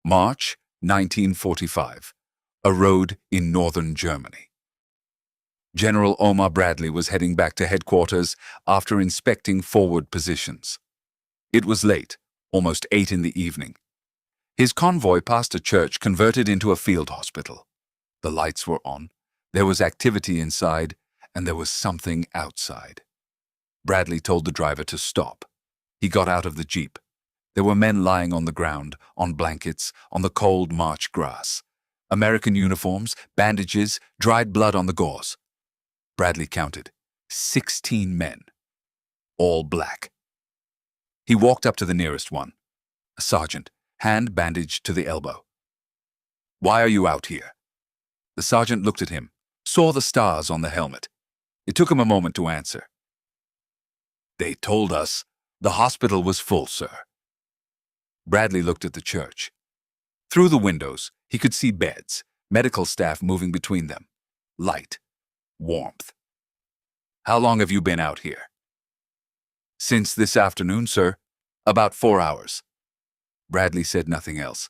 March 1945. A road in northern Germany. General Omar Bradley was heading back to headquarters after inspecting forward positions. It was late, almost 8 in the evening. His convoy passed a church converted into a field hospital. The lights were on, there was activity inside, and there was something outside. Bradley told the driver to stop. He got out of the jeep. There were men lying on the ground, on blankets, on the cold March grass. American uniforms, bandages, dried blood on the gauze. Bradley counted 16 men, all black. He walked up to the nearest one, a sergeant, hand bandaged to the elbow. "Why are you out here?" The sergeant looked at him, saw the stars on the helmet. It took him a moment to answer. "They told us the hospital was full, sir." Bradley looked at the church. Through the windows, he could see beds, medical staff moving between them. Light, warmth. "How long have you been out here?" "Since this afternoon, sir. About 4 hours." Bradley said nothing else.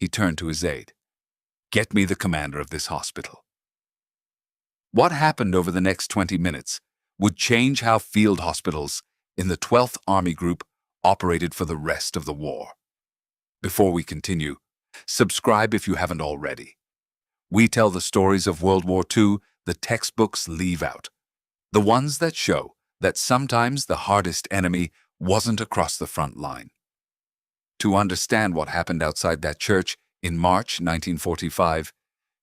He turned to his aide. "Get me the commander of this hospital." What happened over the next 20 minutes would change how field hospitals in the 12th Army Group operated for the rest of the war. Before we continue, subscribe if you haven't already. We tell the stories of World War II the textbooks leave out, the ones that show that sometimes the hardest enemy wasn't across the front line. To understand what happened outside that church in March 1945,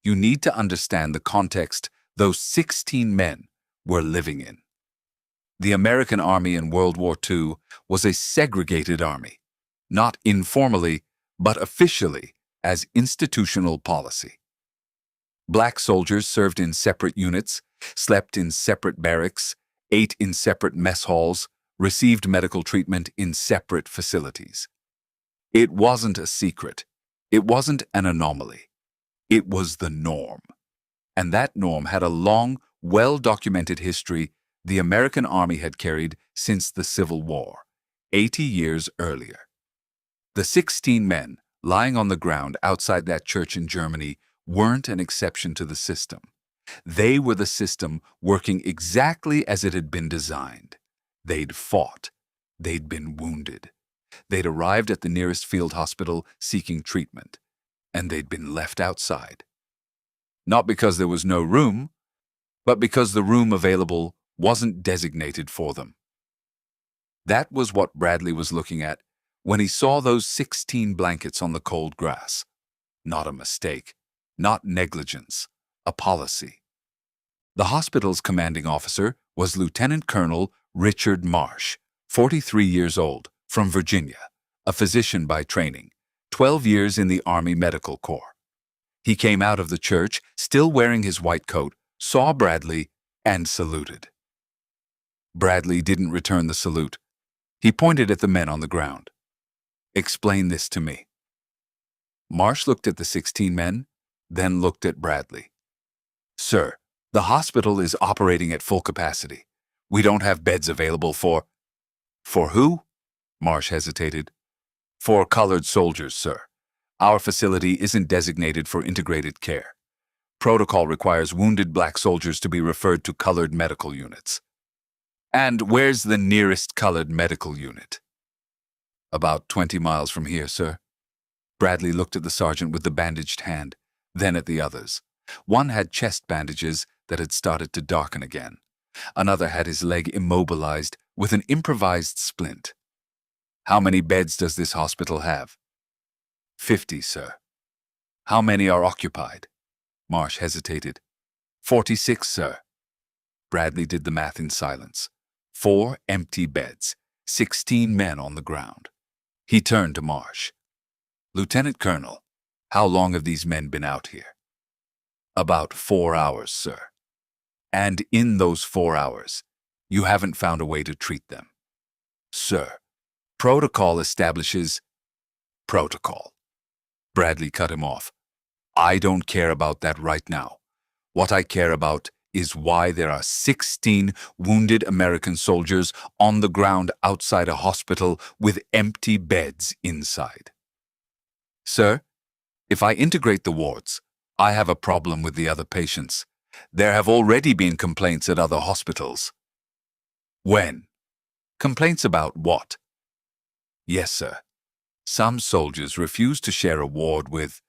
you need to understand the context those 16 men were living in. The American Army in World War II was a segregated army, not informally, but officially as institutional policy. Black soldiers served in separate units, slept in separate barracks, ate in separate mess halls, received medical treatment in separate facilities. It wasn't a secret. It wasn't an anomaly. It was the norm. And that norm had a long, well-documented history the American Army had carried since the Civil War, 80 years earlier. The 16 men lying on the ground outside that church in Germany weren't an exception to the system. They were the system working exactly as it had been designed. They'd fought. They'd been wounded. They'd arrived at the nearest field hospital seeking treatment, and they'd been left outside. Not because there was no room, but because the room available wasn't designated for them. That was what Bradley was looking at when he saw those 16 blankets on the cold grass. Not a mistake, not negligence, a policy. The hospital's commanding officer was Lieutenant Colonel Richard Marsh, 43 years old, from Virginia, a physician by training, 12 years in the Army Medical Corps. He came out of the church, still wearing his white coat, saw Bradley, and saluted. Bradley didn't return the salute. He pointed at the men on the ground. "Explain this to me." Marsh looked at the 16 men, then looked at Bradley. "Sir, the hospital is operating at full capacity. We don't have beds available for—" "For who?" Marsh hesitated. "For colored soldiers, sir. Our facility isn't designated for integrated care. Protocol requires wounded black soldiers to be referred to colored medical units." "And where's the nearest colored medical unit?" "About 20 miles from here, sir." Bradley looked at the sergeant with the bandaged hand, then at the others. One had chest bandages that had started to darken again. Another had his leg immobilized with an improvised splint. "How many beds does this hospital have?" 50, sir." "How many are occupied?" Marsh hesitated. 46, sir." Bradley did the math in silence. 4 empty beds, 16 men on the ground. He turned to Marsh. "Lieutenant Colonel, how long have these men been out here?" "About 4 hours, sir." "And in those 4 hours, you haven't found a way to treat them?" "Sir, protocol establishes—" "Protocol." Bradley cut him off. "I don't care about that right now. What I care about is why there are 16 wounded American soldiers on the ground outside a hospital with empty beds inside." "Sir, If I integrate the wards, I have a problem with the other patients. There have already been complaints at other hospitals. When? Complaints about what? Yes, sir. Some soldiers refuse to share a ward with...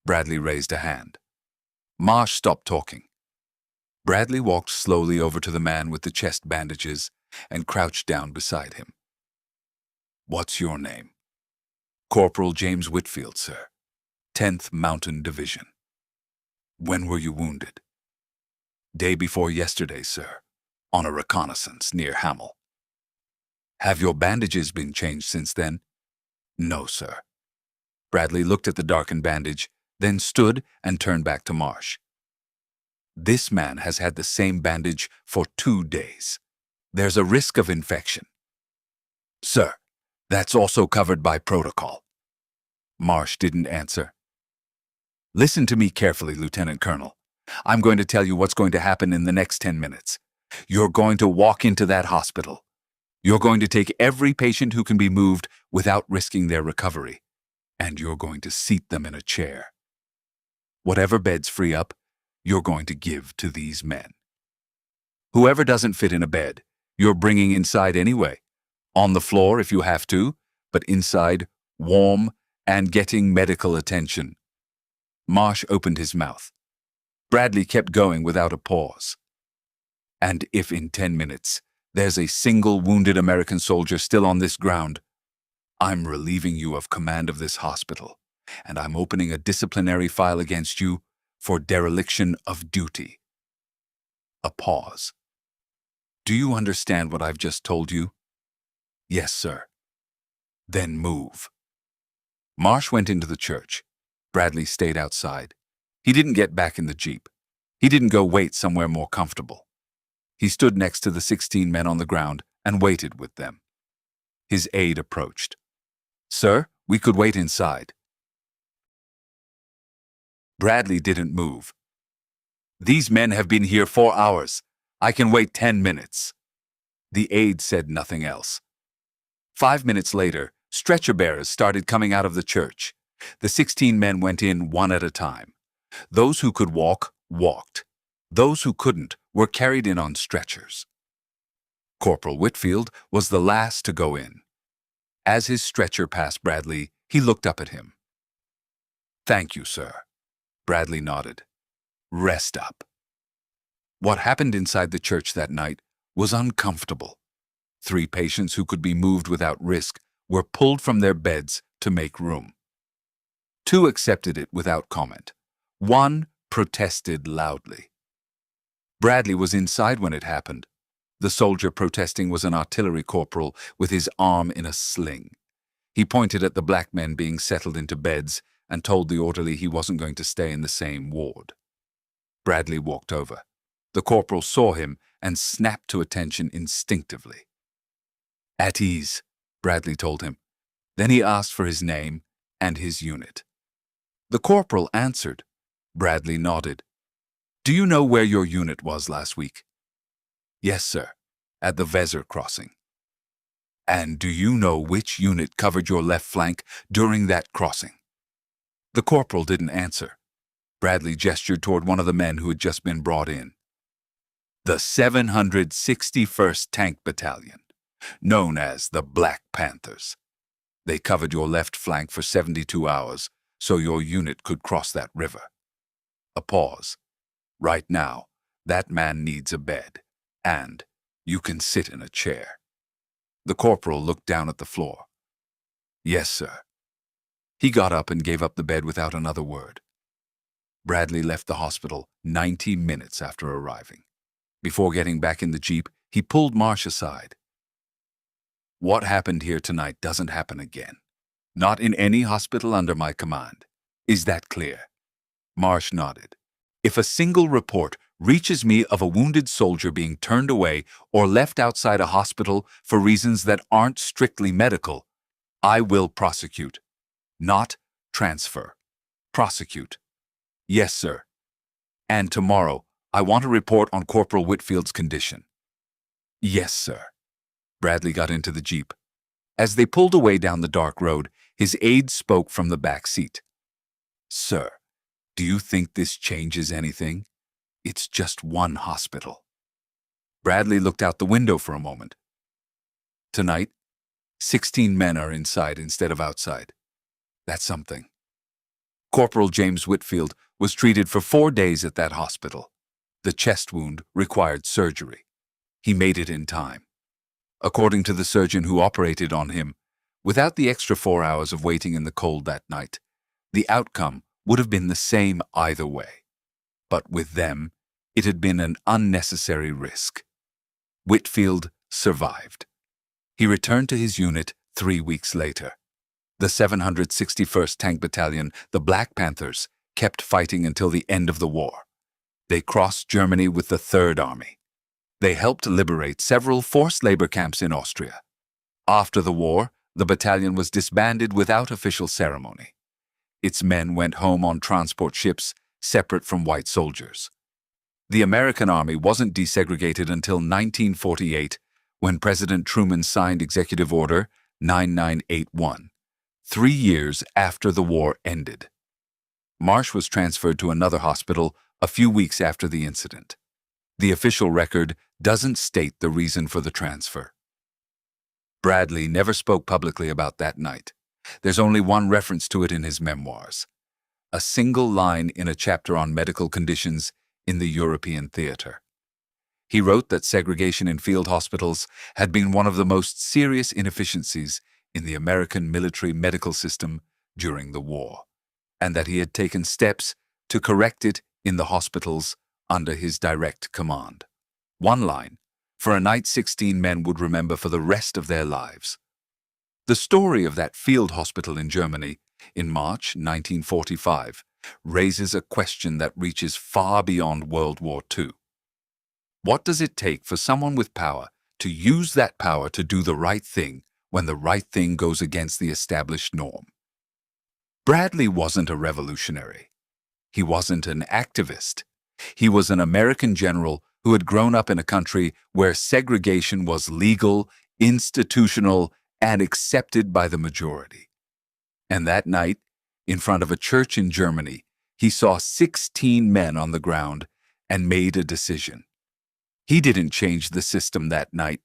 Bradley raised a hand. Marsh stopped talking. Bradley walked slowly over to the man with the chest bandages and crouched down beside him. What's your name? Corporal James Whitfield, sir. 10th Mountain Division. When were you wounded? Day before yesterday, sir, on a reconnaissance near Hamel. Have your bandages been changed since then? No, sir. Bradley looked at the darkened bandage, then stood and turned back to Marsh. This man has had the same bandage for 2 days. There's a risk of infection. Sir, that's also covered by protocol. Marsh didn't answer. Listen to me carefully, Lieutenant Colonel. I'm going to tell you what's going to happen in the next 10 minutes. You're going to walk into that hospital. You're going to take every patient who can be moved without risking their recovery, and you're going to seat them in a chair. Whatever beds free up, you're going to give to these men. Whoever doesn't fit in a bed, you're bringing inside anyway. On the floor if you have to, but inside, warm, and getting medical attention. Marsh opened his mouth. Bradley kept going without a pause. And if in 10 minutes there's a single wounded American soldier still on this ground, I'm relieving you of command of this hospital, and I'm opening a disciplinary file against you for dereliction of duty. A pause. Do you understand what I've just told you? Yes, sir. Then move. Marsh went into the church. Bradley stayed outside. He didn't get back in the jeep. He didn't go wait somewhere more comfortable. He stood next to the 16 men on the ground and waited with them. His aide approached. Sir, we could wait inside. Bradley didn't move. These men have been here 4 hours. I can wait 10 minutes. The aide said nothing else. 5 minutes later, stretcher bearers started coming out of the church. The 16 men went in one at a time. Those who could walk, walked. Those who couldn't were carried in on stretchers. Corporal Whitfield was the last to go in. As his stretcher passed Bradley, he looked up at him. Thank you, sir. Bradley nodded. Rest up. What happened inside the church that night was uncomfortable. 3 patients who could be moved without risk were pulled from their beds to make room. 2 accepted it without comment. 1 protested loudly. Bradley was inside when it happened. The soldier protesting was an artillery corporal with his arm in a sling. He pointed at the black men being settled into beds and told the orderly he wasn't going to stay in the same ward. Bradley walked over. The corporal saw him and snapped to attention instinctively. At ease, Bradley told him. Then he asked for his name and his unit. The corporal answered. Bradley nodded. Do you know where your unit was last week? Yes, sir, at the Vezzer crossing. And do you know which unit covered your left flank during that crossing? The corporal didn't answer. Bradley gestured toward one of the men who had just been brought in. The 761st Tank Battalion, known as the Black Panthers. They covered your left flank for 72 hours, so your unit could cross that river. A pause. Right now, that man needs a bed, and you can sit in a chair. The corporal looked down at the floor. Yes, sir. He got up and gave up the bed without another word. Bradley left the hospital 90 minutes after arriving. Before getting back in the jeep, he pulled Marsh aside. What happened here tonight doesn't happen again. Not in any hospital under my command. Is that clear? Marsh nodded. If a single report reaches me of a wounded soldier being turned away or left outside a hospital for reasons that aren't strictly medical, I will prosecute. Not transfer. Prosecute. Yes, sir. And tomorrow, I want a report on Corporal Whitfield's condition. Yes, sir. Bradley got into the jeep. As they pulled away down the dark road, his aide spoke from the back seat. "Sir, do you think this changes anything? It's just one hospital." Bradley looked out the window for a moment. "Tonight, 16 men are inside instead of outside. That's something." Corporal James Whitfield was treated for 4 days at that hospital. The chest wound required surgery. He made it in time. According to the surgeon who operated on him, without the extra 4 hours of waiting in the cold that night, the outcome would have been the same either way. But with them, it had been an unnecessary risk. Whitfield survived. He returned to his unit 3 weeks later. The 761st Tank Battalion, the Black Panthers, kept fighting until the end of the war. They crossed Germany with the Third Army. They helped liberate several forced labor camps in Austria. After the war, the battalion was disbanded without official ceremony. Its men went home on transport ships separate from white soldiers. The American Army wasn't desegregated until 1948, when President Truman signed Executive Order 9981, 3 years after the war ended. Marsh was transferred to another hospital a few weeks after the incident. The official record doesn't state the reason for the transfer. Bradley never spoke publicly about that night. There's only one reference to it in his memoirs. A single line in a chapter on medical conditions in the European theater. He wrote that segregation in field hospitals had been one of the most serious inefficiencies in the American military medical system during the war, and that he had taken steps to correct it in the hospitals under his direct command. One line, for a night 16 men would remember for the rest of their lives. The story of that field hospital in Germany in March 1945 raises a question that reaches far beyond World War II. What does it take for someone with power to use that power to do the right thing when the right thing goes against the established norm? Bradley wasn't a revolutionary. He wasn't an activist. He was an American general who had grown up in a country where segregation was legal, institutional, and accepted by the majority. And that night, in front of a church in Germany, he saw 16 men on the ground and made a decision. He didn't change the system that night.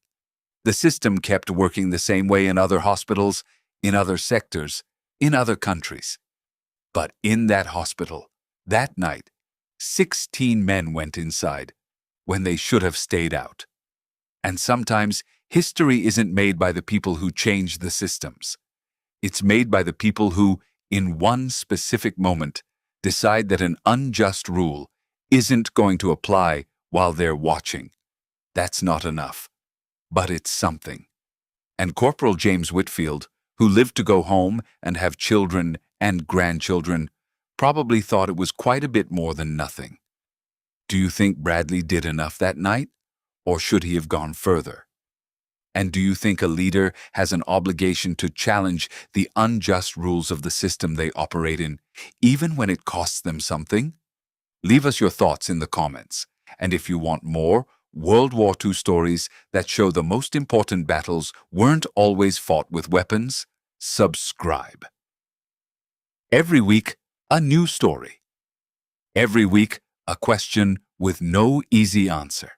The system kept working the same way in other hospitals, in other sectors, in other countries. But in that hospital, that night, 16 men went inside when they should have stayed out. And sometimes history isn't made by the people who change the systems. It's made by the people who, in one specific moment, decide that an unjust rule isn't going to apply while they're watching. That's not enough, but it's something. And Corporal James Whitfield, who lived to go home and have children and grandchildren, probably thought it was quite a bit more than nothing. Do you think Bradley did enough that night, or should he have gone further? And do you think a leader has an obligation to challenge the unjust rules of the system they operate in, even when it costs them something? Leave us your thoughts in the comments. And if you want more World War II stories that show the most important battles weren't always fought with weapons, subscribe. Every week, a new story. Every week, a question with no easy answer.